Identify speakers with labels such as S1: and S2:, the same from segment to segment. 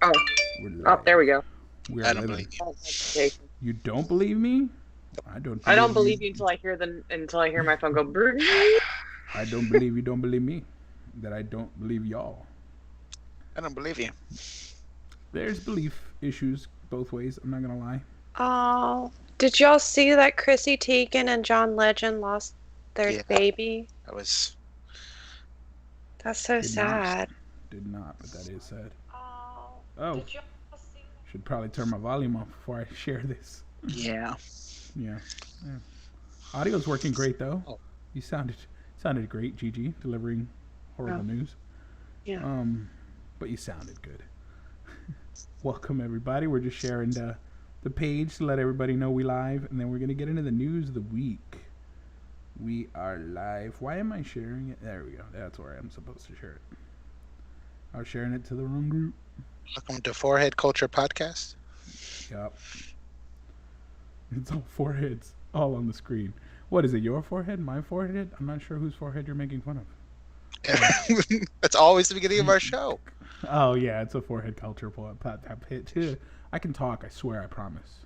S1: Oh, there we go.
S2: I don't believe you.
S3: You don't believe me?
S1: I don't believe you until I hear my phone go. Brrr.
S3: I don't believe you don't believe me. That I don't believe y'all.
S2: I don't believe you.
S3: There's belief issues both ways. I'm not gonna lie.
S4: Oh, did y'all see that Chrissy Teigen and John Legend lost their baby?
S2: That's
S4: so sad.
S3: Did not, but that is sad.
S4: Oh.
S3: Did y'all see? Should probably turn my volume off before I share this.
S2: Yeah.
S3: Yeah. Audio's working great though. Oh. You sounded great, Gigi, delivering horrible news.
S4: Yeah.
S3: But you sounded good. Welcome everybody. We're just sharing the page to let everybody know we live, and then we're gonna get into the news of the week. We are live. Why am I sharing it? There we go. That's where I'm supposed to share it. I was sharing it to the wrong group.
S2: Welcome to Forehead Culture Podcast.
S3: Yep. It's all foreheads, all on the screen. What is it? Your forehead? My forehead? I'm not sure whose forehead you're making fun of.
S2: That's always the beginning of our show.
S3: Oh yeah, it's a Forehead Culture pitch. I can talk. I swear. I promise.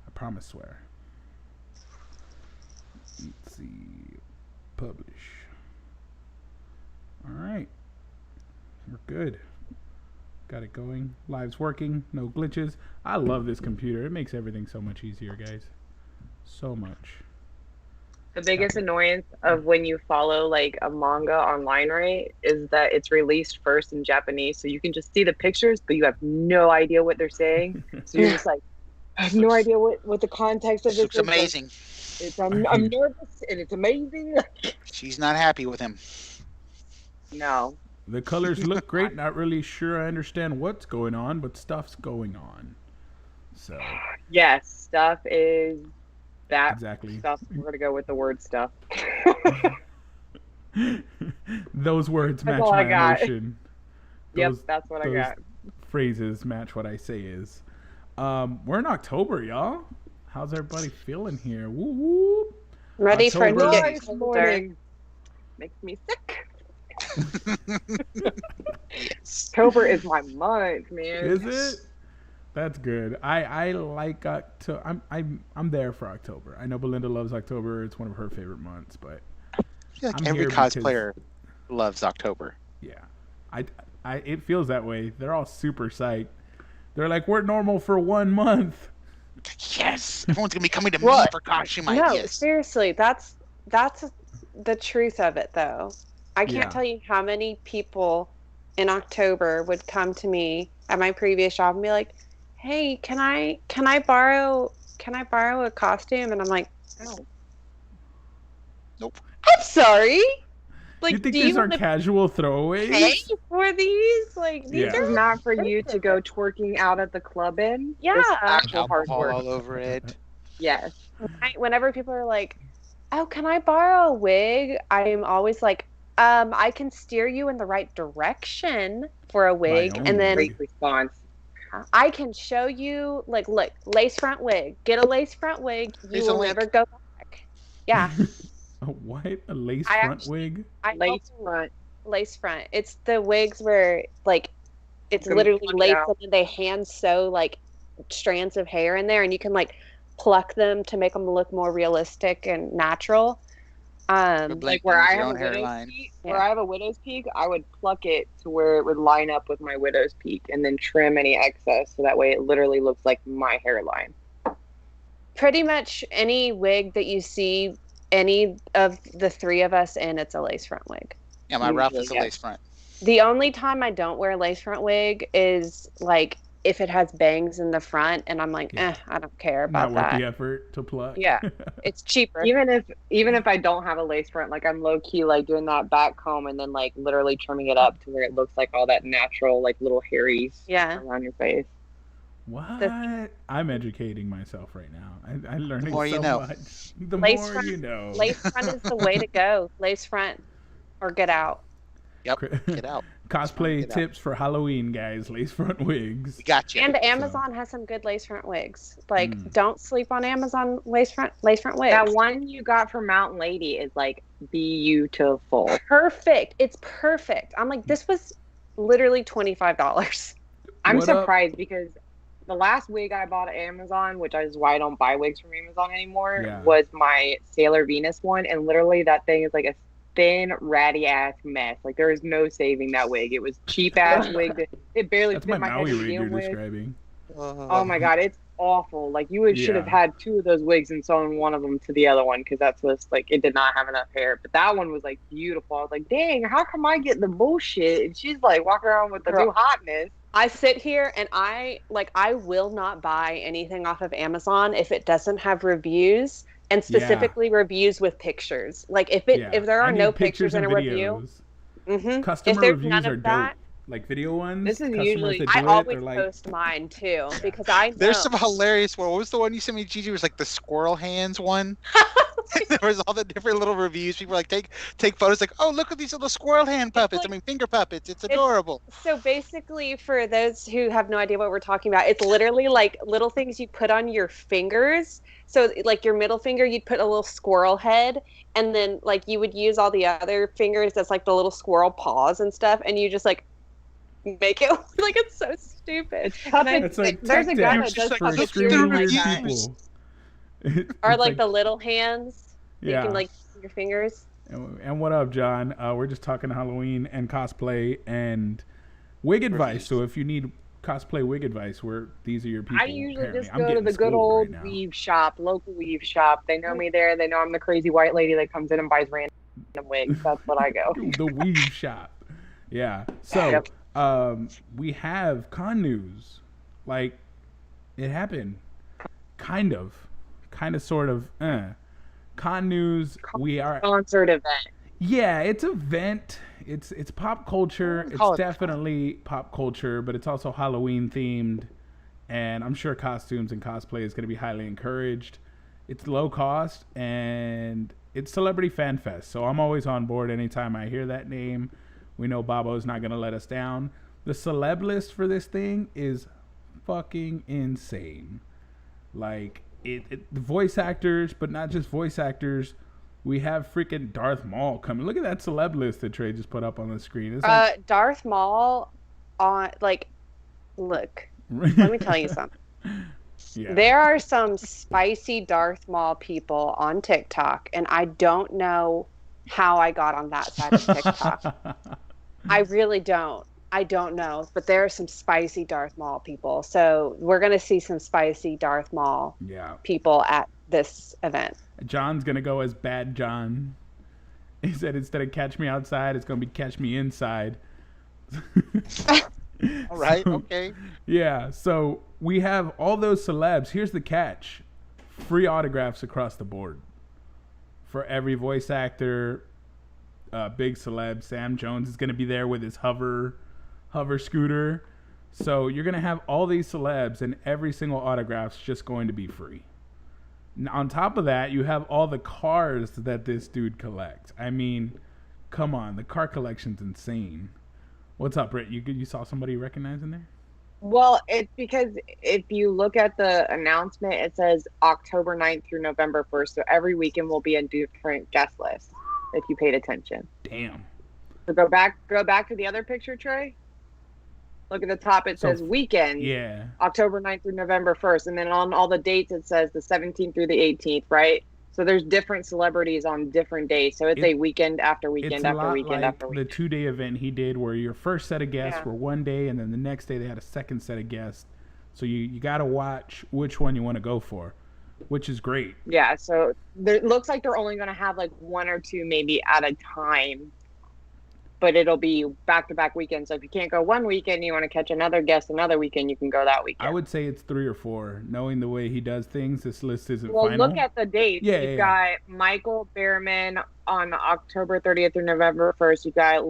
S3: I promise. Swear. Let's see. Publish. All right. We're good. Got it going. Live's working. No glitches. I love this computer. It makes everything so much easier, guys. So much.
S1: The biggest annoyance of when you follow like a manga online, right, is that it's released first in Japanese, so you can just see the pictures, but you have no idea what they're saying. So you're just like, I have no idea what the context of this is.
S2: It's amazing.
S1: I'm nervous and it's amazing.
S2: She's not happy with him.
S1: No.
S3: The colors look great. Not really sure I understand what's going on, but stuff's going on. So.
S1: Yes, stuff is that
S3: exactly.
S1: Stuff. We're gonna go with the word stuff.
S3: Those words match my emotion.
S1: Yep, that's what I got.
S3: Phrases match what I say is. We're in October, y'all. How's everybody feeling here? Woo woo.
S4: Ready October. For it to get
S1: colder. Makes me sick. October is my month, man.
S3: Is it? That's good. I like October. I'm there for October. I know Belinda loves October. It's one of her favorite months, but
S2: I feel like every cosplayer loves October.
S3: Yeah, it feels that way. They're all super psyched. They're like, we're normal for 1 month.
S2: Yes, everyone's gonna be coming to me for Kashima.
S4: No,
S2: yes.
S4: Seriously, that's the truth of it, though. I can't tell you how many people in October would come to me at my previous job and be like, "Hey, can I borrow a costume?" And I'm like, "Oh,
S2: nope.
S4: I'm sorry." Like,
S3: you think these are casual throwaways?
S4: Pay for these? Like,
S1: these are not for you to go twerking out at the club in.
S4: Yeah,
S1: this actual hard work
S2: all over it.
S1: Yes.
S4: Whenever people are like, "Oh, can I borrow a wig?" I'm always like, I can steer you in the right direction for a wig, and then
S1: great response.
S4: I can show you, like, look, lace front wig. Get a lace front wig. You will never go back. Yeah.
S3: What? A lace front wig?
S4: Lace front. It's the wigs where, like, it's literally lace and then they hand sew, like, strands of hair in there, and you can, like, pluck them to make them look more realistic and natural.
S1: Like where I have a widow's peak, I would pluck it to where it would line up with my widow's peak and then trim any excess so that way it literally looks like my hairline.
S4: Pretty much any wig that you see any of the three of us in, it's a lace front wig.
S2: Yeah, my Ralph is a lace front.
S4: The only time I don't wear a lace front wig is like if it has bangs in the front, and I'm like, I don't care about that.
S3: Not worth the effort to pluck.
S4: Yeah, it's cheaper.
S1: Even if I don't have a lace front, like I'm low key like doing that back comb and then like literally trimming it up to where it looks like all that natural like little hairies around your face.
S3: What? I'm educating myself right now. I'm learning
S2: so
S3: much. The more you know.
S4: Lace front is the way to go. Lace front or get out.
S2: Yep, get out.
S3: Cosplay tips for Halloween, guys. Lace front wigs.
S2: We got you.
S4: And Amazon has some good lace front wigs. Like, don't sleep on Amazon lace front wigs.
S1: That one you got from Mountain Lady is like beautiful.
S4: Perfect. It's perfect. I'm like, this was literally $25.
S1: I'm
S3: What up?
S1: surprised because the last wig I bought at Amazon, which is why I don't buy wigs from Amazon anymore,
S3: Yeah.
S1: was my Sailor Venus one, and literally that thing is like a thin, ratty ass mess. Like there is no saving that wig. It was cheap ass wig. It barely
S3: That's
S1: fit
S3: my
S1: my head
S3: Maui
S1: to
S3: rig you're
S1: begin with.
S3: describing.
S1: Oh my god, it's awful. Like you should have had 2 of those wigs and sewn one of them to the other one because that's just like it did not have enough hair. But that one was like beautiful. I was like, dang, how come I get the bullshit and she's like walking around with the new hotness?
S4: I sit here and I will not buy anything off of Amazon if it doesn't have reviews, and specifically reviews with pictures. Like if there are no pictures in a review,
S3: customer reviews are dope. Like video ones.
S1: This is usually
S4: I always post mine too because I know.
S2: There's some hilarious one. What was the one you sent me, Gigi? It was like the squirrel hands one. There was all the different little reviews. People were like take photos like, oh, look at these little squirrel hand puppets.
S4: Like,
S2: finger puppets. It's adorable.
S4: So basically, for those who have no idea what we're talking about, it's literally like little things you put on your fingers. So like your middle finger, you'd put a little squirrel head, and then like you would use all the other fingers that's like the little squirrel paws and stuff, and you just like make it like it's so stupid.
S3: It's like
S1: there's a guy that does
S3: for
S1: puppets
S3: extremely
S1: like
S3: weird
S1: that.
S3: people.
S4: Or like the little hands. You can like use your fingers.
S3: And what up, John? We're just talking Halloween and cosplay and wig advice. So if you need cosplay wig advice, these are your people.
S1: I usually
S3: apparently.
S1: just go to the good old weave shop, local weave shop. They know me there. They know I'm the crazy white lady that comes in and buys random wigs. That's what I go.
S3: The weave shop. Yeah. So we have con news. Like it happened. Kind of, sort of. Con news. We are
S1: sponsored event.
S3: Yeah, it's an event. It's pop culture. It's definitely pop culture, but it's also Halloween themed, and I'm sure costumes and cosplay is going to be highly encouraged. It's low cost and it's Celebrity Fan Fest, so I'm always on board anytime I hear that name. We know Babo's not going to let us down. The celeb list for this thing is fucking insane. Like the voice actors, but not just voice actors. We have freaking Darth Maul coming. Look at that celeb list that Trey just put up on the screen. It's like,
S4: Darth Maul on look. Let me tell you something.
S3: Yeah.
S4: There are some spicy Darth Maul people on TikTok, and I don't know how I got on that side of TikTok. I really don't. I don't know, but there are some spicy Darth Maul people. So we're going to see some spicy Darth Maul people at this event.
S3: John's going to go as Bad John. He said instead of Catch Me Outside, it's going to be Catch Me Inside.
S2: All right, okay.
S3: Yeah, so we have all those celebs. Here's the catch. Free autographs across the board. For every voice actor, big celeb. Sam Jones is going to be there with his hover scooter. So you're going to have all these celebs, and every single autograph's just going to be free. On top of that, you have all the cars that this dude collects. I mean, come on, the car collection's insane. What's up, Britt? You saw somebody you recognize in there?
S1: Well, it's because if you look at the announcement, it says October 9th through November 1st. So every weekend will be a different guest list if you paid attention.
S3: Damn.
S1: So go back to the other picture, Trey. Look at the top. It says weekend.
S3: Yeah.
S1: October 9th through November 1st. And then on all the dates, it says the 17th through the 18th, right? So there's different celebrities on different days. So it's a weekend after weekend after weekend after weekend.
S3: The 2-day event he did where your first set of guests were one day, and then the next day they had a second set of guests. So you got to watch which one you want to go for, which is great.
S1: Yeah, so it looks like they're only going to have like one or two maybe at a time. But it'll be back-to-back weekends. So if you can't go one weekend, you want to catch another guest another weekend, you can go that weekend.
S3: I would say it's 3 or 4. Knowing the way he does things, this list isn't
S1: final.
S3: Well,
S1: look at the dates. You've got Michael Behrman on October 30th through November 1st. You've got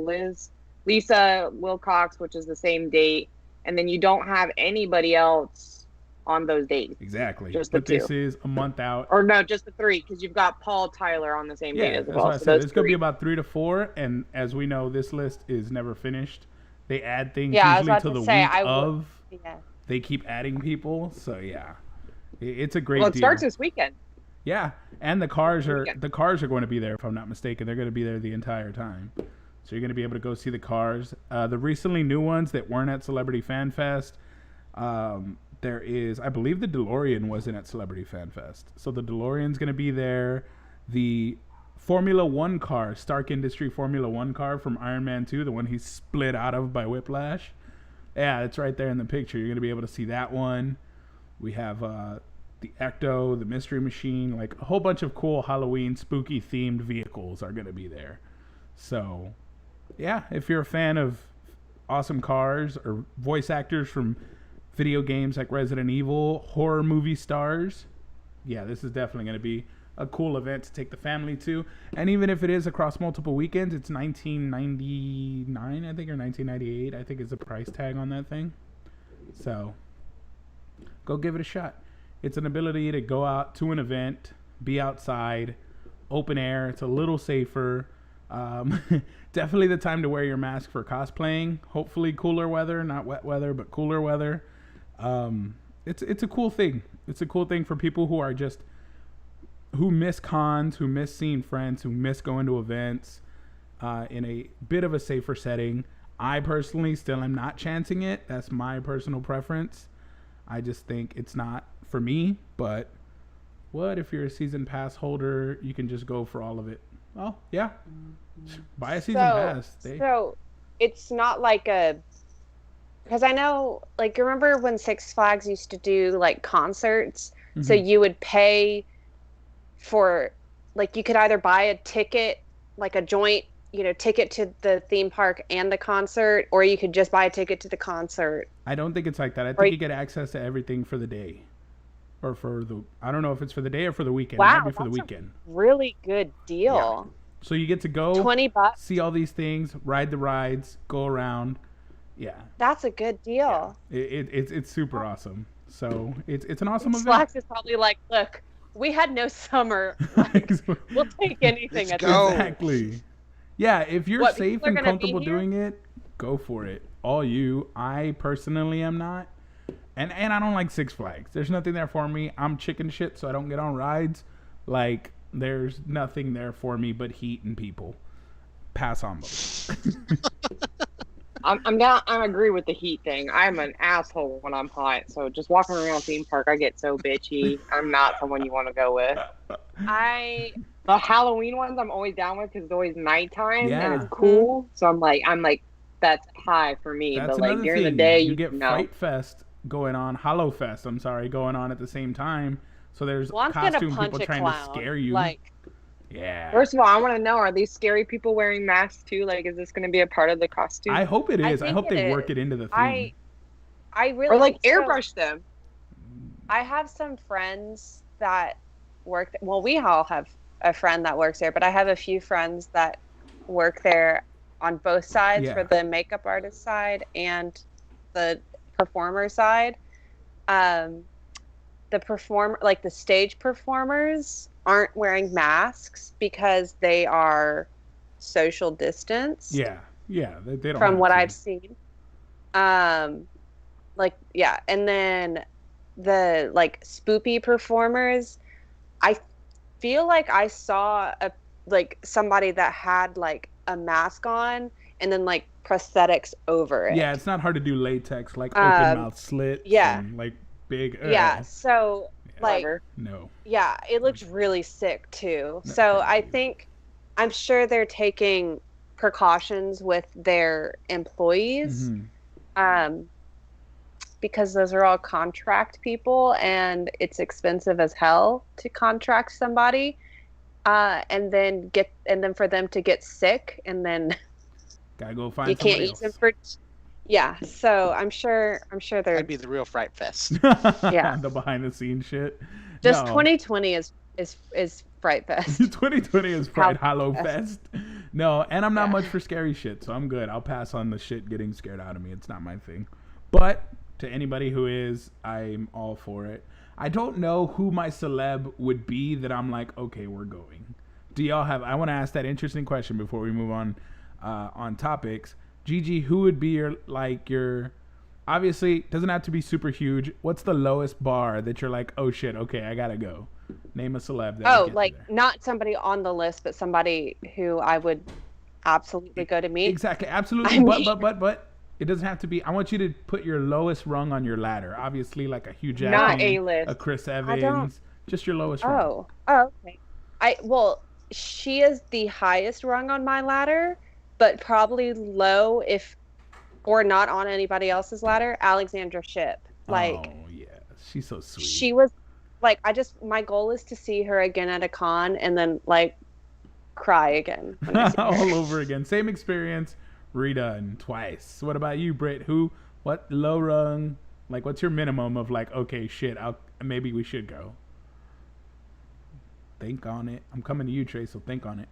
S1: Lisa Wilcox, which is the same date. And then you don't have anybody else on those dates.
S3: Exactly.
S1: Just the 2.
S3: This is a month out.
S1: Or no, just the 3, because you've got Paul Tyler on the same date as well.
S3: What I said. It's going to be about 3 to 4, and as we know, this list is never finished. They add things usually to the week of. Yeah. They keep adding people, so yeah, it's a great deal.
S1: Well, it starts this weekend.
S3: Yeah, and the cars are going to be there. If I'm not mistaken, they're going to be there the entire time. So you're going to be able to go see the cars. The recently new ones that weren't at Celebrity Fan Fest, there is, I believe the DeLorean wasn't at Celebrity Fan Fest. So the DeLorean's going to be there. The Formula One car, Stark Industry Formula One car from Iron Man 2, the one he split out of by Whiplash. Yeah, it's right there in the picture. You're going to be able to see that one. We have the Ecto, the Mystery Machine, like a whole bunch of cool Halloween spooky themed vehicles are going to be there. So, yeah, if you're a fan of awesome cars or voice actors from video games like Resident Evil, horror movie stars, yeah, this is definitely going to be a cool event to take the family to. And even if it is across multiple weekends, it's $19.99, I think, or $19.98, I think is the price tag on that thing. So go give it a shot. It's an ability to go out to an event, be outside, open air. It's a little safer. Definitely the time to wear your mask for cosplaying. Hopefully cooler weather, not wet weather, but cooler weather. It's a cool thing. It's a cool thing for people who are just who miss cons, who miss seeing friends, who miss going to events in a bit of a safer setting. I personally still am not chancing it. That's my personal preference. I just think it's not for me, but what if you're a season pass holder, you can just go for all of it. Oh, yeah. Buy a season pass.
S4: So it's not like because I know, like, remember when Six Flags used to do like concerts? Mm-hmm. So you would pay for, like, you could either buy a ticket, like a joint, ticket to the theme park and the concert, or you could just buy a ticket to the concert.
S3: I don't think it's like that. I think you get access to everything for the day. Or I don't know if it's for the day or for the weekend.
S4: Wow,
S3: maybe for the weekend.
S4: Really good deal.
S3: Yeah. So you get to go
S4: $20,
S3: see all these things, ride the rides, go around. Yeah.
S4: That's a good deal.
S3: Yeah. It's super awesome. So it's an awesome event.
S4: Slacks is probably like, look, we had no summer. Like, we'll take anything at this.
S3: Exactly. Yeah, if you're safe and comfortable doing it, go for it. All you. I personally am not. And I don't like Six Flags. There's nothing there for me. I'm chicken shit, so I don't get on rides. Like, there's nothing there for me but heat and people. Pass on both.
S1: I'm down. I agree with the heat thing. I'm an asshole when I'm hot. So just walking around theme park, I get so bitchy. I'm not someone you want to go with. The Halloween ones I'm always down with because it's always nighttime and it's cool. So I'm like that's high for me.
S3: That's
S1: but like during the day,
S3: you get Fright Fest going on, Hollow Fest. I'm sorry, going on at the same time. So there's costume people trying to scare you. Yeah.
S1: First of all, I want to know: are these scary people wearing masks too? Like, is this going to be a part of the costume?
S3: I hope it is. I hope they work it into the theme.
S4: I really
S1: or like airbrush them.
S4: I have some friends that work. Well, we all have a friend that works there, but I have a few friends that work there on both sides, for the makeup artist side and the performer side. The stage performers aren't wearing masks because they are social distance.
S3: Yeah, they don't.
S4: From what I've seen, and then the spoopy performers, I feel like I saw somebody that had a mask on and then prosthetics over it.
S3: Yeah, it's not hard to do latex open mouth slit.
S4: Yeah,
S3: and, big.
S4: Yeah, so
S3: no.
S4: Yeah, it looks really sick too. No, so I'm sure they're taking precautions with their employees, because those are all contract people, and it's expensive as hell to contract somebody, and then for them to get sick, and then
S3: gotta go find.
S4: You can't use them for. Yeah, so I'm sure they're.
S2: That'd be the real Fright Fest.
S4: Yeah,
S3: the behind the scenes shit.
S4: Just 2020 is Fright Fest.
S3: 2020 is Fright Hollow Fest. No, and I'm not much for scary shit, so I'm good. I'll pass on the shit getting scared out of me. It's not my thing. But to anybody who is, I'm all for it. I don't know who my celeb would be that I'm like, okay, we're going. Do y'all have? I want to ask that interesting question before we move on topics. Gigi, who would be your obviously doesn't have to be super huge. What's the lowest bar that you're like, oh shit, okay, I gotta go? Name a celeb.
S4: Not somebody on the list, but somebody who I would absolutely go to me.
S3: Exactly, absolutely.
S4: I mean-
S3: But it doesn't have to be. I want you to put your lowest rung on your ladder. Obviously, like a Hugh Jackman,
S1: Not A-list.
S3: a Chris Evans, just your lowest rung.
S4: Oh, okay. Well, she is the highest rung on my ladder, but probably low or not on anybody else's ladder. Alexandra Shipp. Like,
S3: oh yeah, she's so sweet.
S4: she was like, my goal is to see her again at a con and then like cry again. When I see her.
S3: All over again. Same experience, redone twice. What about you, Britt? What low rung? Like, what's your minimum of like, okay, shit, maybe we should go. Think on it. I'm coming to you, Trey, so think on it.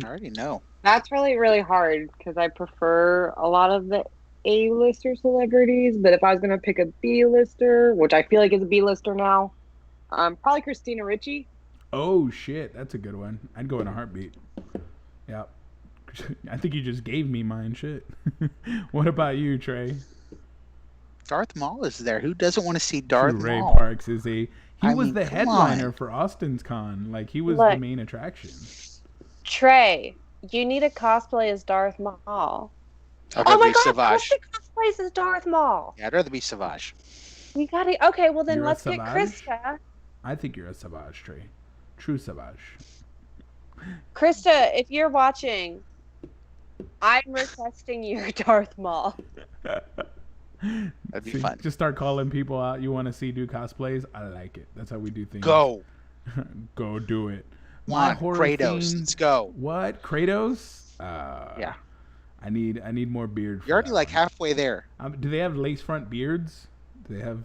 S2: I already know.
S1: That's really, really hard because I prefer a lot of the A-lister celebrities. But if I was going to pick a B-lister, which I feel like is a B-lister now, probably Christina Ricci.
S3: Oh, shit. That's a good one. I'd go in a heartbeat. Yeah. I think you just gave me mine. Shit. What about you, Trey?
S2: Darth Maul is there. Who doesn't want to see Darth
S3: Ray
S2: Maul?
S3: Parks is He was the
S2: come
S3: headliner
S2: on.
S3: for Austin's con. Like, he was
S4: Look.
S3: the main attraction.
S4: Trey, you need a cosplay as Darth Maul.
S2: I'd
S4: Oh
S2: rather
S4: my
S2: be
S4: god,
S2: Savage.
S4: Krista cosplays as Darth Maul.
S2: Yeah, I'd rather be Savage.
S4: We gotta. Okay, well then
S3: You're a
S4: let's get
S3: Savage?
S4: Krista.
S3: I think you're a Savage, Trey. True Savage.
S4: Krista, if you're watching, I'm requesting your Darth Maul.
S2: That'd be fun.
S3: Just start calling people out you want to see do cosplays. I like it. That's how we do things.
S2: Go.
S3: Go do it.
S2: Come
S3: My
S2: on,
S3: horror
S2: Kratos.
S3: theme-
S2: Let's go.
S3: What? Kratos?
S2: Yeah.
S3: I need more beard. for
S2: You're already
S3: that
S2: like
S3: one.
S2: halfway there.
S3: Do they have lace front beards? Do they have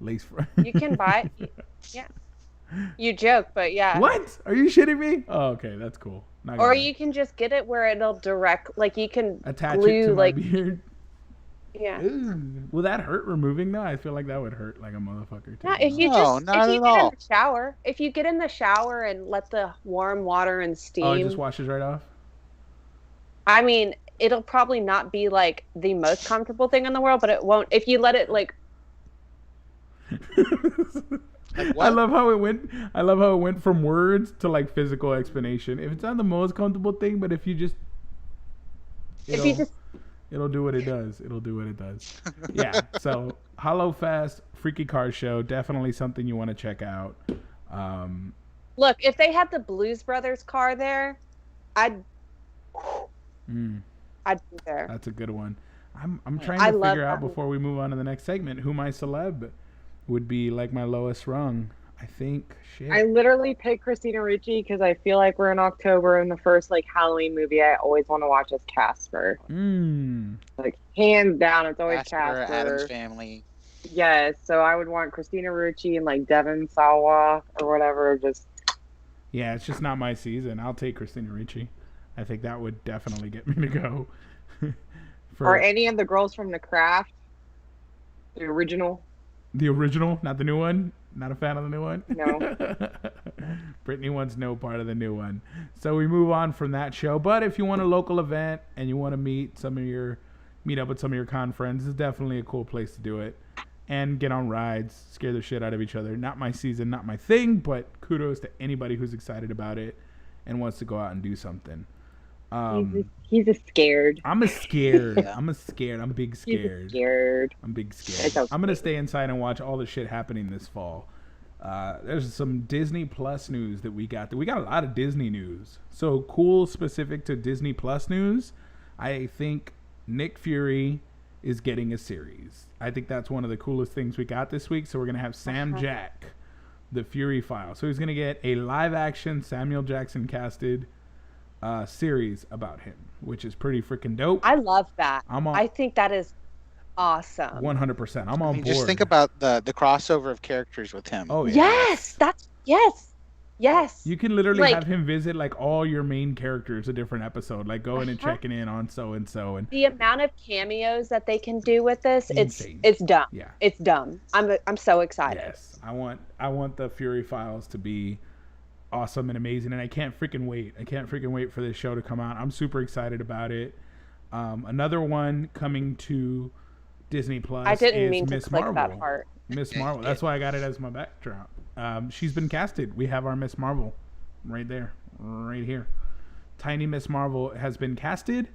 S3: lace front?
S4: You can buy. Yeah. You joke, but yeah.
S3: What? Are you shitting me? Oh, okay, that's cool. Not
S4: Or
S3: gonna
S4: you can just get it where it'll like you can
S3: attach
S4: glue
S3: it to
S4: like
S3: my beard.
S4: yeah.
S3: Ooh. Will that hurt removing though? I feel like that would hurt like a motherfucker.
S4: No,
S3: taking
S4: if you
S3: it off.
S2: No,
S4: just
S2: not
S4: if you
S2: at
S4: get in
S2: all.
S4: the shower, if you get in the shower and let the warm water and steam.
S3: Oh, it just washes right off.
S4: I mean, it'll probably not be like the most comfortable thing in the world, but it won't if you let it like.
S2: Like
S3: I
S2: what?
S3: love how it went from words to like physical explanation. If it's not the most comfortable thing, but if you just it'll do what it does. It'll do what it does. Yeah. So Hollow Fest, Freaky Car Show, definitely something you want to check out.
S4: Look, if they had the Blues Brothers car there, I'd be there.
S3: That's a good one. I'm trying
S4: I
S3: to
S4: love
S3: figure out
S4: that movie.
S3: before we move on to the next segment who my celeb would be like my lowest rung. I think shit.
S1: I literally picked Christina Ricci because I feel like we're in October and the first like Halloween movie I always want to watch is Casper. Like hands down, it's always
S2: Casper,
S1: Casper.
S2: Addams Family.
S1: Yes, so I would want Christina Ricci and like Devon Sawa or whatever. Just
S3: Yeah, it's just not my season. I'll take Christina Ricci. I think that would definitely get me to go.
S1: or any of the girls from The Craft, the original.
S3: The original, not the new one. Not a fan of the new one.
S1: No.
S3: Brittany wants no part of the new one. So we move on from that show. But if you want a local event and you want to meet up with some of your con friends, it's definitely a cool place to do it. And get on rides, scare the shit out of each other. Not my season, not my thing, but kudos to anybody who's excited about it and wants to go out and do something.
S1: He's a scared.
S3: I'm scared. I'm big
S1: He's
S3: scared.
S1: scared.
S3: I'm big scared.
S1: It's okay.
S3: I'm gonna stay inside and watch all the shit happening this fall. There's some Disney Plus news that we got. We got a lot of Disney news. So cool, specific to Disney Plus news. I think Nick Fury is getting a series. I think that's one of the coolest things we got this week. So we're gonna have Sam Jack, the Fury File. So he's gonna get a live-action Samuel Jackson casted series about him, which is pretty freaking dope.
S4: I love that.
S3: I'm on-
S4: I think that is awesome.
S3: 100%. I'm on board.
S2: Just think about the crossover of characters with him.
S3: Oh yeah.
S4: Yes.
S3: You can literally
S4: Like-
S3: have him visit like all your main characters a different episode, like going and checking in on so and so, and
S4: The amount of cameos that they can do with this,
S3: Insane.
S4: it's dumb.
S3: yeah.
S4: It's dumb. I'm so excited.
S3: Yes, I want the Fury Files to be awesome and amazing, and I can't freaking wait. I can't freaking wait for this show to come out. I'm super excited about it. Another one coming to Disney Plus.
S4: I didn't
S3: is
S4: mean to
S3: Miss
S4: click
S3: Marvel.
S4: that part.
S3: Miss Marvel. That's why I got it as my backdrop. She's been casted. We have our Miss Marvel right there, right here. Tiny Miss Marvel has been casted.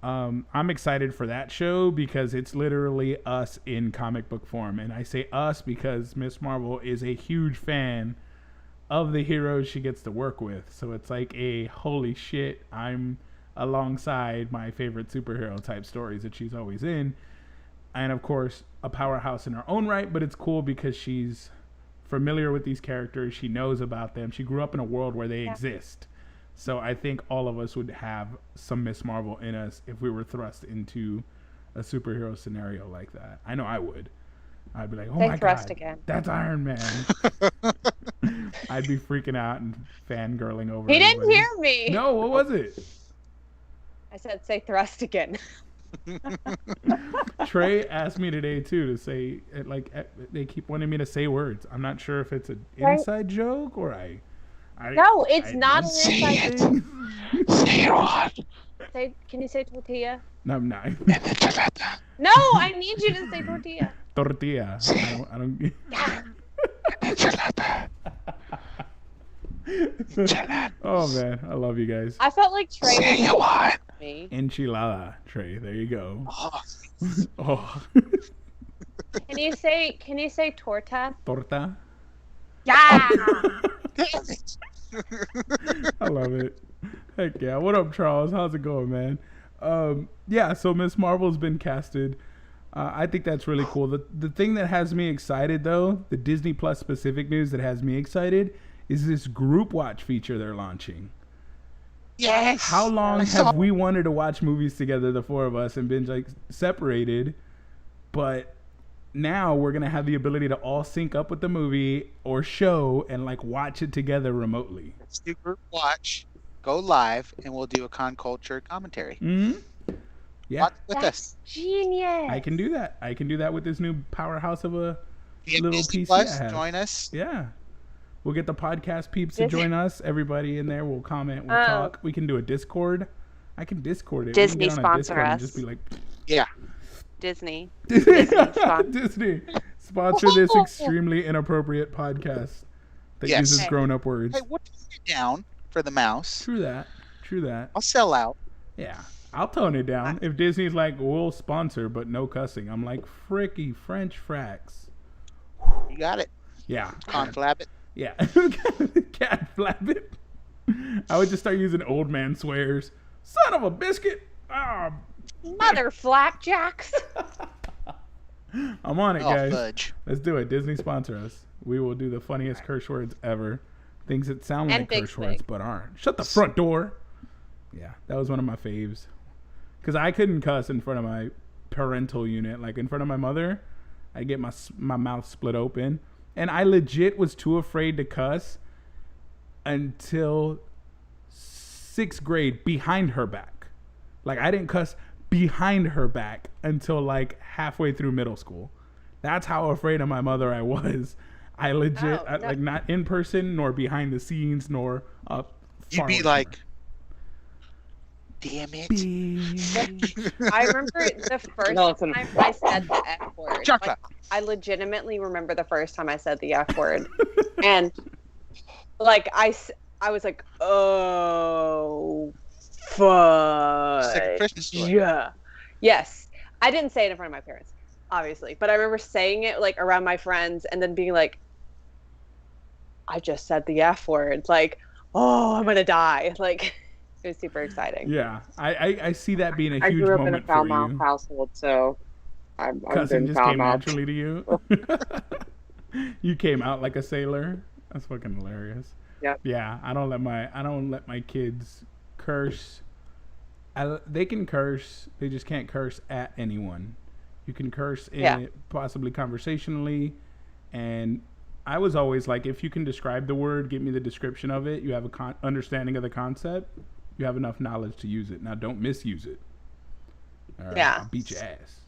S3: I'm excited for that show because it's literally us in comic book form. And I say us because Miss Marvel is a huge fan of the heroes she gets to work with. So it's like a holy shit, I'm alongside my favorite superhero type stories that she's always in. And of course, a powerhouse in her own right, but it's cool because she's familiar with these characters. She knows about them. She grew up in a world where they exist. So I think all of us would have some Miss Marvel in us if we were thrust into a superhero scenario like that. I know I would. I'd be like, oh my God,
S4: again.
S3: That's Iron Man. I'd be freaking out and fangirling over
S4: He
S3: everybody.
S4: didn't hear me.
S3: No, what was it?
S4: I said say thrust again.
S3: Trey asked me today too to say, like, they keep wanting me to say words. I'm not sure if it's an inside joke or
S4: No, it's not an inside joke.
S2: Say it on.
S4: Can you say tortilla?
S3: No, I'm not.
S4: No, I need you to say tortilla.
S3: Tortilla. I don't. Oh man, I love you guys.
S4: I felt like Trey was me.
S3: Enchilada, Trey. There you go. Oh.
S4: Can you say torta?
S3: Torta.
S4: Yeah.
S3: I love it. Heck yeah. What up, Charles? How's it going, man? Yeah, so Miss Marvel's been casted. I think that's really cool. The thing that has me excited, though, the Disney Plus specific news that has me excited, is this group watch feature they're launching.
S2: Yes.
S3: How long have we wanted to watch movies together, the four of us, and been like separated? But now we're gonna have the ability to all sync up with the movie or show and like watch it together remotely.
S2: Let's do group watch, go live, and we'll do a con culture commentary.
S3: Mm-hmm. Yeah,
S2: Watch with us.
S4: Genius.
S3: I can do that. I can do that with this new powerhouse of a
S2: Via
S3: little
S2: Disney
S3: PC
S2: Plus,
S3: I have.
S2: join us.
S3: Yeah. We'll get the podcast peeps to join us. Everybody in there will comment. We'll talk. We can do a Discord. I can Discord it.
S4: Disney
S3: we can get on a
S4: sponsor
S3: Discord
S4: us.
S3: And just be like,
S2: Yeah.
S4: Disney.
S3: Disney sponsor this extremely inappropriate podcast that
S2: Yes.
S3: uses grown-up words.
S2: Hey, we'll tone it down for the mouse.
S3: True that.
S2: I'll sell out.
S3: Yeah. I'll tone it down. If Disney's like, we'll sponsor, but no cussing. I'm like, fricky French fracks.
S2: You got it.
S3: Yeah.
S2: Conflab it.
S3: Yeah. Cat flapping. I would just start using old man swears. Son of a biscuit. Ah.
S4: Mother flapjacks.
S3: I'm on it, guys.
S2: Fudge.
S3: Let's do it. Disney sponsor us. We will do the funniest curse words ever. Things that sound
S4: And
S3: like
S4: Big
S3: curse words
S4: Swig.
S3: but aren't. Shut the front door. Yeah, that was one of my faves. Because I couldn't cuss in front of my parental unit. Like in front of my mother, I'd get my mouth split open. And I legit was too afraid to cuss until 6th grade behind her back. Like I didn't cuss behind her back until like halfway through middle school. That's how afraid of my mother I was. I legit, like not in person, nor behind the scenes, nor up.
S2: You'd be like, damn it.
S4: I remember the first time I said the F word. Like, I legitimately remember the first time I said the F word. And like I was like, oh, fuck.
S2: It's like a Christmas story.
S4: Yeah. Yes. I didn't say it in front of my parents, obviously. But I remember saying it like around my friends and then being like, I just said the F word. Like, oh, I'm going to die. Like, it was super exciting.
S3: Yeah. I see that being a huge
S1: I grew up in a
S3: moment
S1: foul
S3: for
S1: mouth
S3: you.
S1: household, so I've
S3: Cussing
S1: been
S3: just
S1: foul
S3: came
S1: mouthed.
S3: naturally to you. You came out like a sailor. That's fucking hilarious.
S1: Yep.
S3: Yeah, I don't let my kids curse. They can curse. They just can't curse at anyone. You can curse possibly conversationally, and I was always like, if you can describe the word, give me the description of it. You have a understanding of the concept. You have enough knowledge to use it. Now, don't misuse it. All right, I'll beat your ass.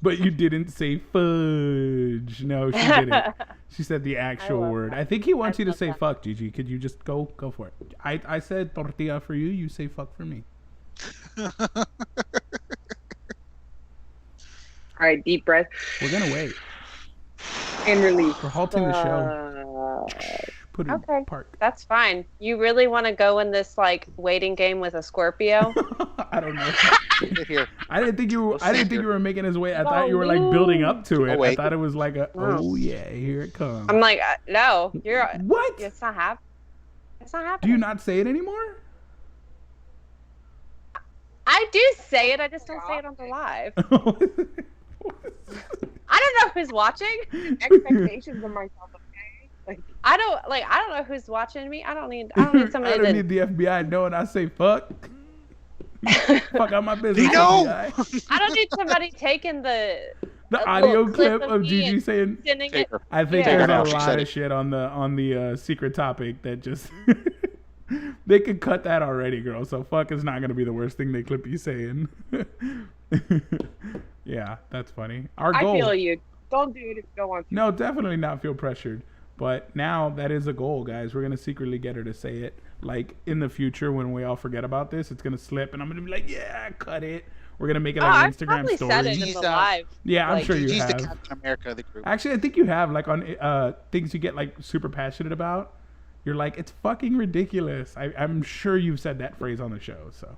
S3: But you didn't say fudge. No, she didn't. She said the actual word. That. I think he wants you to say fuck, Gigi. Could you just go for it? I said tortilla for you. You say fuck for me.
S1: All right, deep breath.
S3: We're gonna wait.
S1: And release.
S3: We're halting the show. Put it in
S4: Okay,
S3: park.
S4: that's fine. You really want to go in this like waiting game with a Scorpio?
S3: I don't know.
S2: Here.
S3: I didn't think you. I didn't think you were making his way. I thought you were like
S4: No.
S3: building up to it.
S2: Oh,
S3: I
S2: wait.
S3: thought it was like a.
S4: No.
S3: Oh yeah, here it comes.
S4: I'm like, no, you're.
S3: What?
S4: It's not happening. It's not
S3: Do
S4: happening.
S3: you not say it anymore?
S4: I do say it. I just don't say it on the live. I don't know who's watching.
S1: Expectations of myself, okay? Like,
S4: I don't know who's watching me. I don't need somebody
S3: I don't
S4: to.
S3: need the FBI knowing I say fuck. Fuck out my business.
S2: You know?
S3: FBI.
S4: I don't need somebody taking the
S3: The
S4: a
S3: audio
S4: little clip
S3: clip
S4: of
S3: of
S4: me
S3: Gigi
S4: and
S3: saying.
S4: sending it.
S2: Take her.
S3: I think
S4: Yeah.
S3: there's
S2: Take her
S3: a
S2: now, she
S3: lot
S2: said
S3: of
S2: it.
S3: shit on the secret topic that just they could cut that already, girl. So fuck is not gonna be the worst thing they clip you saying. Yeah, that's funny. Our
S1: I
S3: goal.
S1: feel you. Don't do it if you don't want to.
S3: No, definitely not feel pressured. But now that is a goal, guys. We're gonna secretly get her to say it. Like in the future, when we all forget about this, it's gonna slip, and I'm gonna be like, "Yeah, cut it." We're gonna make it like an
S4: I've
S3: Instagram
S4: probably
S3: story.
S4: said it in
S2: He's,
S4: the live.
S3: Yeah, I'm
S4: like,
S3: sure you
S2: He's the
S3: have.
S2: Captain America of the group.
S3: Actually, I think you have, like on things you get like super passionate about. You're like, it's fucking ridiculous. I'm sure you've said that phrase on the show, so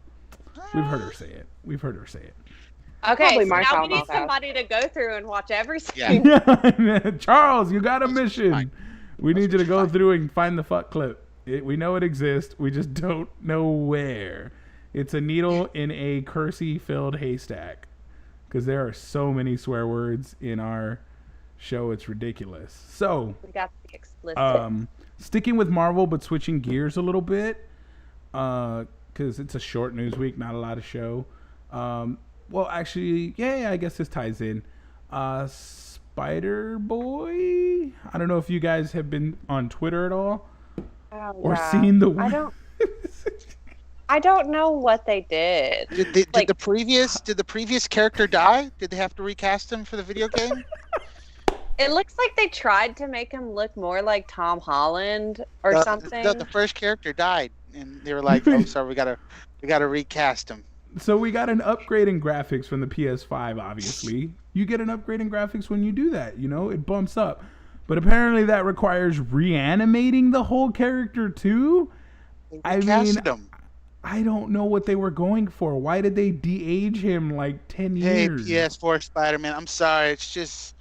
S3: we've heard her say it. We've heard her say it.
S4: Okay,
S1: Probably
S4: so
S1: my
S4: now
S1: foul
S4: we need
S1: mouth ass.
S4: somebody to go through and watch every
S2: Yeah.
S4: single.
S3: Charles, you got a mission.
S2: fine.
S3: We need you to go through and find the fuck clip. We know it exists. We just don't know where. It's a needle in a cursey-filled haystack. Because there are so many swear words in our show, it's ridiculous. So,
S4: We got to be explicit.
S3: sticking with Marvel, but switching gears a little bit, because it's a short news week, not a lot of show. Well, actually, yeah, I guess this ties in. Spider Boy. I don't know if you guys have been on Twitter at all
S4: Oh,
S3: or
S4: yeah.
S3: seen the.
S4: I don't know what they did.
S2: Did
S4: Like-
S2: the previous character die? Did they have to recast him for the video game?
S4: It looks like they tried to make him look more like Tom Holland or something.
S2: The first character died, and they were like, "Oh, sorry, we gotta recast him."
S3: So we got an upgrade in graphics from the PS5, obviously. You get an upgrade in graphics when you do that, you know? It bumps up. But apparently that requires reanimating the whole character too?
S2: They
S3: I
S2: recasted
S3: mean,
S2: him.
S3: I don't know what they were going for. Why did they de-age him like 10
S2: Hey,
S3: years?
S2: PS4 Spider-Man. I'm sorry, it's just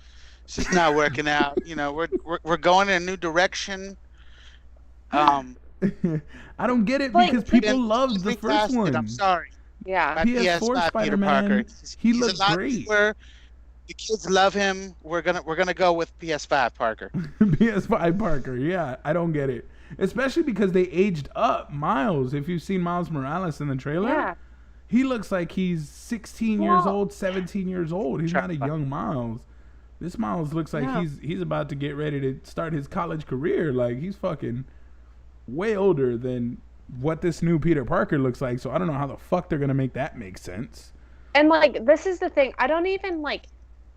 S2: not working out. You know, we're going in a new direction.
S3: I don't get it
S4: Like,
S3: because people
S2: And
S3: loved the first
S2: recast it,
S3: one.
S2: I'm sorry.
S4: Yeah.
S2: My
S3: PS4
S2: PS5 Peter
S3: Spider-Man,
S2: Parker.
S3: he
S2: He's
S3: looked
S2: a lot
S3: great.
S2: newer. The kids love him. We're gonna go with PS5 Parker.
S3: PS5 Parker, yeah, I don't get it. Especially because they aged up Miles. If you've seen Miles Morales in the trailer,
S4: Yeah.
S3: he looks like he's 16 years
S4: Well-
S3: old, 17 years old. He's not a young Miles. This Miles looks like
S4: No.
S3: he's about to get ready to start his college career. Like he's fucking way older than what this new Peter Parker looks like. So I don't know how the fuck they're gonna make that make sense.
S4: And like this is the thing. I don't even like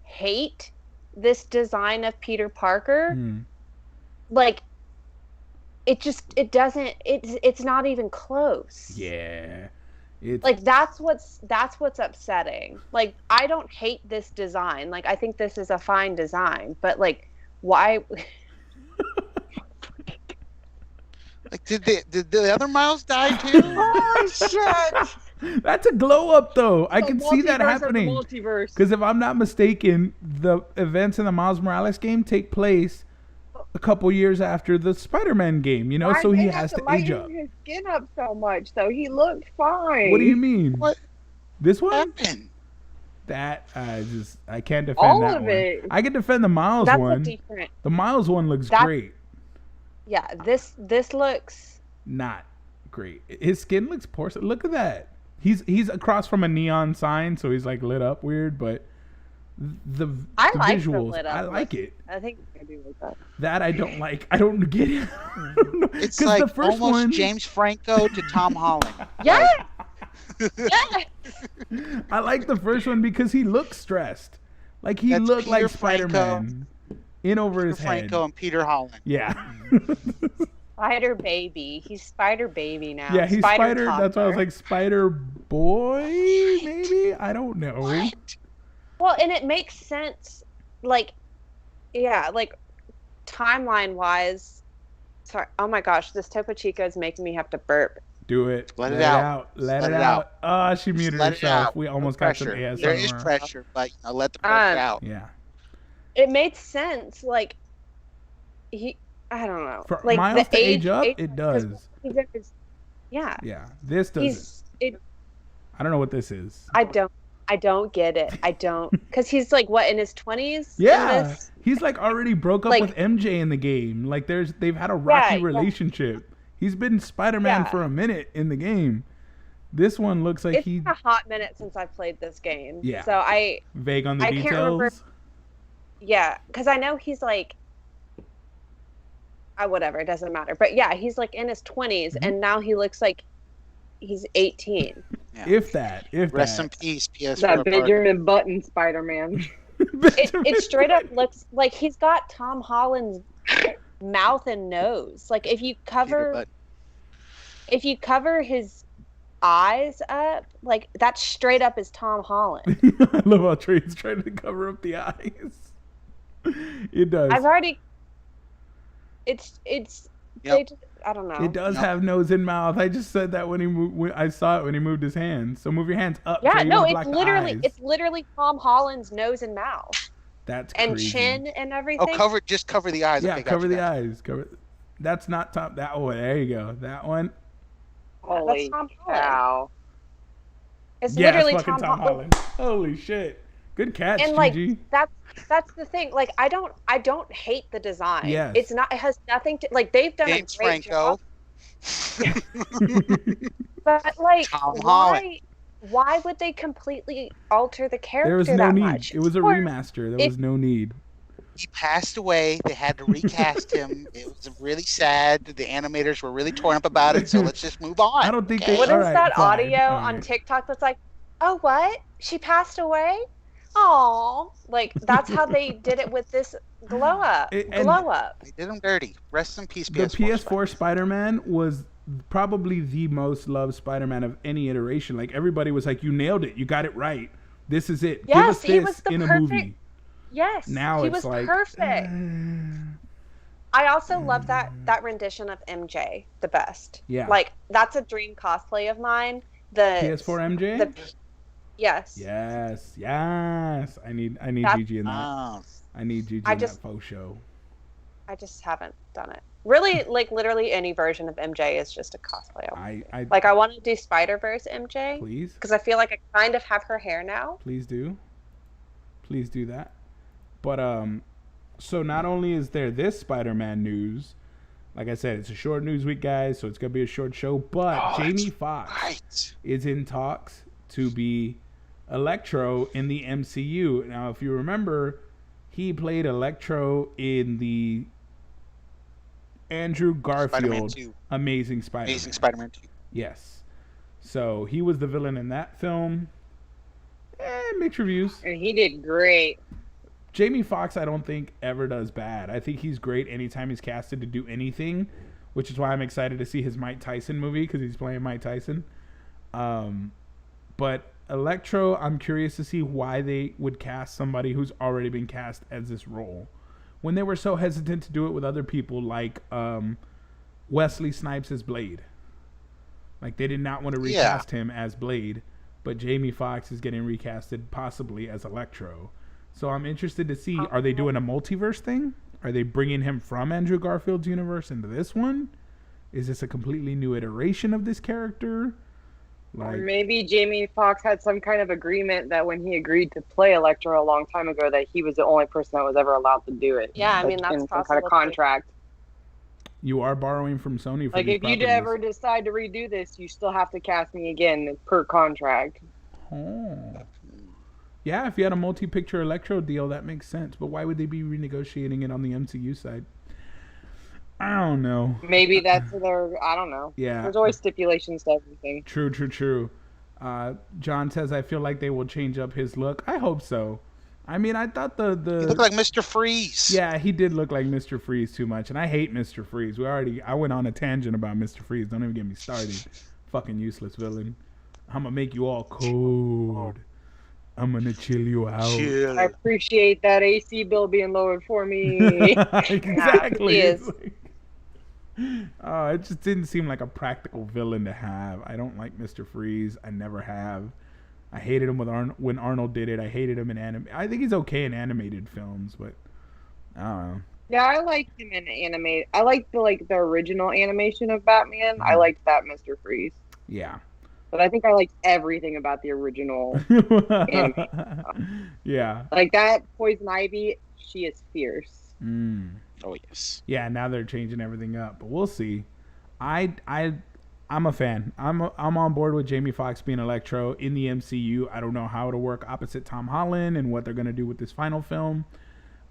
S4: hate this design of Peter Parker.
S3: Hmm.
S4: Like it doesn't it's not even close.
S3: Yeah, it's
S4: Like that's what's upsetting. Like I don't hate this design. Like I think this is a fine design, but like why
S2: Like, did the other Miles die too? Oh shit!
S3: that's a glow up though. I
S1: The
S3: can see that
S1: multiverse of the
S3: happening.
S1: Multiverse.
S3: Because if I'm not mistaken, the events in the Miles Morales game take place a couple years after the Spider-Man game, you know,
S1: Why
S3: so
S1: they
S3: he
S1: have
S3: has to age
S1: lighten
S3: up.
S1: his skin up so much, so he looked fine.
S3: What do you mean?
S2: What
S3: This one?
S2: happened?
S3: That I can't defend
S1: All
S3: that
S1: of
S3: one.
S1: it.
S3: I can defend the Miles
S4: that's
S3: one.
S4: a different.
S3: The Miles one looks
S4: That-
S3: great.
S4: Yeah, this looks
S3: Not great. His skin looks porcelain. Look at that. He's across from a neon sign, so he's like lit up weird, but the
S4: I
S3: the
S4: like the
S3: visuals,
S4: lit up
S3: I like
S4: look.
S3: it.
S4: I think
S1: I do like that.
S3: That I don't like. I don't get it. I don't know.
S2: It's
S3: 'Cause
S2: like
S3: the first
S2: almost
S3: one,
S2: James Franco to Tom Holland.
S4: yeah. Yeah.
S3: I like the first one because he looked stressed. Like he
S2: That's
S3: looked like
S2: Peter Franco.
S3: Spider-Man in over
S2: Peter
S3: his head.
S2: Franco and Peter Holland.
S3: Yeah.
S4: Spider Baby. He's Spider Baby now.
S3: Yeah, he's Spider. That's why I was
S4: toddler.
S3: like Spider Boy, maybe? I don't know.
S4: Well, and it makes sense, like, yeah, like timeline wise, Sorry. Oh my gosh, this Topo Chico is making me have to burp.
S3: Do it.
S2: Let it out.
S3: Let it out. Oh, she muted
S2: Let it
S3: herself.
S2: out.
S3: We almost
S2: No
S3: got some
S2: pressure.
S3: ASMR.
S2: There is pressure, but let the pressure out.
S3: Yeah.
S4: It made sense. Like I don't know.
S3: For
S4: like
S3: Miles
S4: the
S3: to age up, it does.
S4: Yeah.
S3: Yeah. This doesn't. I don't know what this is.
S4: I don't get it. I don't, because he's like what, in his 20s?
S3: Yeah, he's like already broke up with MJ in the game. Like they've had a rocky relationship. He's been Spider-Man for a minute in the game. This one looks like
S4: it's been a hot minute since I played this game.
S3: Yeah.
S4: So
S3: vague on the details.
S4: Can't remember. Yeah, because I know he's like, whatever, it doesn't matter. But yeah, he's like in his 20s, and now he looks like he's 18.
S3: Yeah. If that.
S2: Rest in peace, PS4.
S1: That Benjamin Button Spider-Man.
S4: it straight up looks like he's got Tom Holland's mouth and nose. Like if you cover his eyes up, like that straight up is Tom Holland.
S3: I love how Trey's trying to cover up the eyes. It does.
S2: Yep.
S4: I don't know.
S3: It does have nose and mouth. I just said that when he moved. I saw it when he moved his hands. So move your hands up.
S4: Yeah,
S3: so
S4: no, it's literally Tom Holland's nose and mouth.
S3: That's
S4: and
S3: crazy.
S4: Chin and everything.
S2: Oh, cover the eyes.
S3: Yeah,
S2: okay,
S3: cover the eyes. That's not top. That one. There you go. That one.
S1: Holy cow!
S4: It's literally
S3: Tom Holland. Holy shit! Good catch,
S4: and like
S3: Gigi.
S4: that's the thing. Like I don't hate the design.
S3: Yes.
S4: It's not. It has nothing to like. They've done
S2: James
S4: a great
S2: Franco.
S4: job. But like,
S2: Tom Holland.
S4: Why would they completely alter the character
S3: There was no
S4: that
S3: need.
S4: much?
S3: It was a remaster. There was no need.
S2: He passed away. They had to recast him. It was really sad. The animators were really torn up about it. So let's just move on.
S3: I don't think
S4: What is that
S3: fine,
S4: audio on TikTok that's like, oh, what? She passed away? Oh, like that's how they did it with this glow up.
S2: They did him dirty. Rest in peace, PS4.
S3: The PS4 Spider-Man was probably the most loved Spider-Man of any iteration. Like everybody was like, "You nailed it. You got it right. This is it.
S4: Yes,
S3: Give us this in a movie."
S4: Yes,
S3: now
S4: he
S3: it's
S4: was
S3: like
S4: perfect. I also love that rendition of MJ the best.
S3: Yeah,
S4: like that's a dream cosplay of mine. The
S3: PS4 MJ.
S4: Yes.
S3: I need Gigi in that. I need Gigi in that faux show.
S4: I just haven't done it. Really, like literally any version of MJ is just a cosplay. I want to do Spider-Verse MJ.
S3: Please.
S4: Because I feel like I kind of have her hair now.
S3: Please do that. But so not only is there this Spider-Man news, like I said, it's a short news week, guys, so it's gonna be a short show. But Jamie Foxx is in talks to be Electro in the MCU. Now, if you remember, he played Electro in the Andrew Garfield Amazing Spider-Man.
S2: Amazing Spider-Man 2.
S3: Yes. So he was the villain in that film. Mixed reviews.
S1: And he did great.
S3: Jamie Foxx, I don't think ever does bad. I think he's great anytime he's casted to do anything, which is why I'm excited to see his Mike Tyson movie because he's playing Mike Tyson. But Electro, I'm curious to see why they would cast somebody who's already been cast as this role when they were so hesitant to do it with other people like Wesley Snipes as Blade. Like they did not want to recast him as Blade, but Jamie Foxx is getting recasted possibly as Electro. So I'm interested to see, are they doing a multiverse thing? Are they bringing him from Andrew Garfield's universe into this one? Is this a completely new iteration of this character?
S1: Or maybe Jamie Foxx had some kind of agreement that when he agreed to play Electro a long time ago, that he was the only person that was ever allowed to do it.
S4: Yeah, I mean, that's
S1: in some kind of contract.
S3: You are borrowing from Sony for
S1: like
S3: these
S1: if
S3: properties.
S1: you ever decide to redo this, you still have to cast me again per contract.
S3: Oh. Yeah, if you had a multi-picture Electro deal, that makes sense. But why would they be renegotiating it on the MCU side? I don't know.
S1: Maybe that's their, I don't know.
S3: Yeah.
S1: There's always stipulations to everything.
S3: True. John says, I feel like they will change up his look. I hope so. I mean, I thought the
S2: He looked like Mr. Freeze.
S3: Yeah, he did look like Mr. Freeze too much. And I hate Mr. Freeze. I went on a tangent about Mr. Freeze. Don't even get me started. Fucking useless villain. I'm going to make you all cold. I'm going to chill you out.
S1: I appreciate that AC bill being lowered for me.
S3: Exactly. It just didn't seem like a practical villain to have. I don't like Mr. Freeze. I never have. I hated him with when Arnold did it. I hated him in anime. I think he's okay in animated films, but I don't know.
S1: Yeah, I liked him in animated. I liked the original animation of Batman. I liked that Mr. Freeze.
S3: Yeah.
S1: But I think I liked everything about the original animation.
S3: Yeah.
S1: Like that Poison Ivy, she is fierce.
S2: Oh yes.
S3: Yeah, now they're changing everything up, but we'll see. I'm a fan. I'm on board with Jamie Foxx being Electro in the MCU. I don't know how it'll work opposite Tom Holland and what they're going to do with this final film,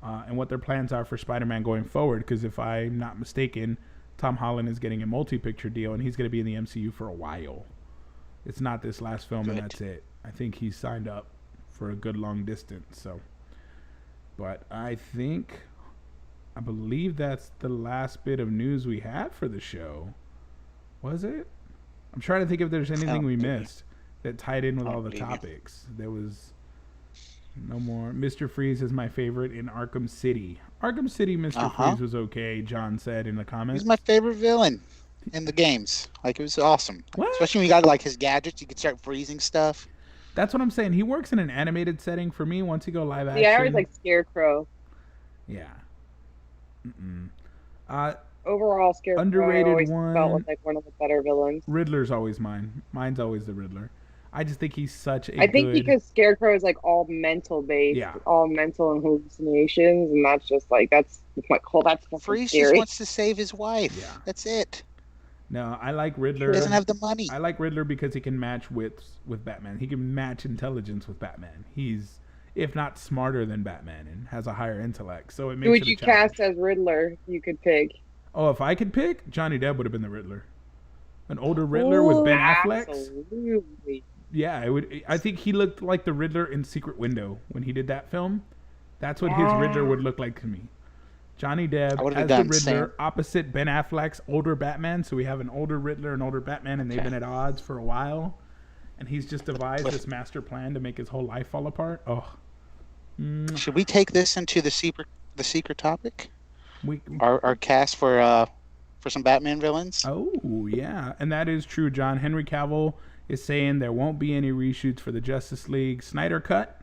S3: and what their plans are for Spider-Man going forward. Because if I'm not mistaken, Tom Holland is getting a multi-picture deal, and he's going to be in the MCU for a while. It's not this last film, and that's it. I think he's signed up for a good long distance. So, but I believe that's the last bit of news we had for the show. Was it? I'm trying to think if there's anything we missed that tied in with all the topics. There was no more. Mr. Freeze is my favorite in Arkham City. Arkham City, Mr. Freeze was okay, John said in the comments.
S2: He's my favorite villain in the games. Like, it was awesome.
S3: What?
S2: Especially when you got like his gadgets, you could start freezing stuff.
S3: That's what I'm saying. He works in an animated setting for me. Once you go live action.
S1: Yeah, I always like Scarecrow.
S3: Yeah.
S1: Overall, Scarecrow
S3: underrated
S1: always
S3: one.
S1: felt like one of the better villains.
S3: Riddler's always mine. Mine's always the Riddler. I just think he's such a
S1: I think
S3: good...
S1: because Scarecrow is like all mental based, all mental and hallucinations, and that's just like that's
S2: Freeze
S1: scary.
S2: just wants to save his wife. Yeah. That's it.
S3: No, I like Riddler.
S2: He doesn't have the money.
S3: I like Riddler because he can match wits with Batman. He can match intelligence with Batman. He's, if not smarter than Batman, and has a higher intellect. So it makes.
S1: Who would you cast as Riddler? If you could pick.
S3: Oh, if I could pick, Johnny Depp would have been the Riddler. An older Riddler with Ben Affleck.
S1: Absolutely.
S3: Yeah, it would. I think he looked like the Riddler in Secret Window when he did that film. That's what his Riddler would look like to me. Johnny Depp as the Riddler opposite Ben Affleck's older Batman. So we have an older Riddler and older Batman, and they've been at odds for a while. And he's just devised this master plan to make his whole life fall apart. Oh.
S2: Should we take this into the secret topic? Our cast for some Batman villains.
S3: Oh yeah, and that is true. John Henry Cavill is saying there won't be any reshoots for the Justice League Snyder Cut,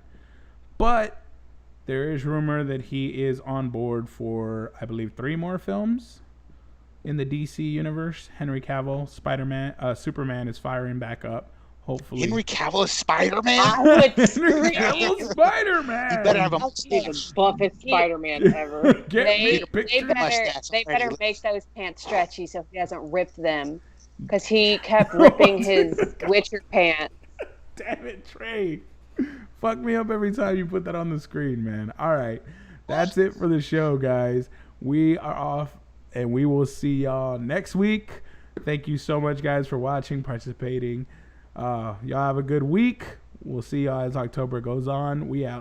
S3: but there is rumor that he is on board for, I believe, 3 more films in the DC universe. Henry Cavill, Superman is firing back up. Hopefully,
S2: Henry Cavill is Spider-Man.
S3: Henry Cavill Spider-Man.
S2: You better have a
S1: the buffest Spider-Man ever.
S4: They better make those pants stretchy so he doesn't rip them, because he kept ripping his Witcher pants.
S3: Damn it, Trey! Fuck me up every time you put that on the screen, man. All right, that's it for the show, guys. We are off, and we will see y'all next week. Thank you so much, guys, for watching, participating. Y'all have a good week. We'll see y'all as October goes on. We out.